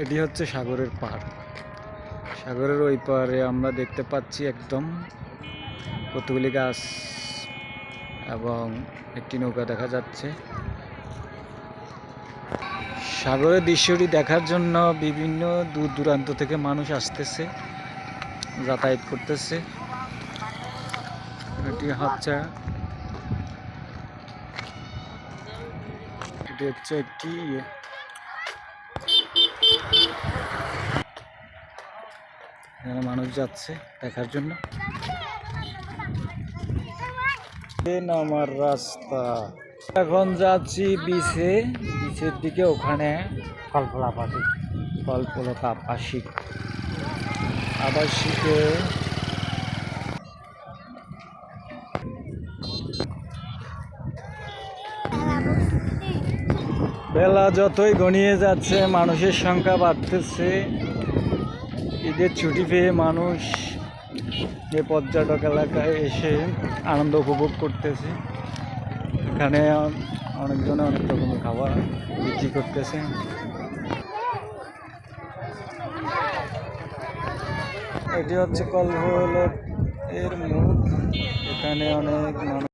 এটি হচ্ছে সাগরের পাড়। সাগরের ওই পাড়ে আমরা দেখতে পাচ্ছি একদম কতগুলি গাছ এবং একটি নৌকা দেখা যাচ্ছে। সাগরের দৃশ্যটি দেখার জন্য বিভিন্ন দূর দূরান্ত থেকে মানুষ আসতেছে, যাতায়াত করতেছে। এটি হচ্ছে একটি এখানে মানুষ যাচ্ছে দেখার জন্য। নামার রাস্তা, এখন যাচ্ছি বিচের দিকে। ওখানে কল্পলতা আবাসিকে বেলা যতই গড়িয়ে যাচ্ছে মানুষের সংখ্যা বাড়তেছে। ঈদের ছুটি পেয়ে মানুষ এই পর্যটক এলাকায় এসে আনন্দ উপভোগ করতেছে। এখানে অনেকজনে অনেক রকমের খাবার বিক্রি করতেছে। এটি হচ্ছে কল্পলতা এর মুখ। এখানে অনেক মানুষ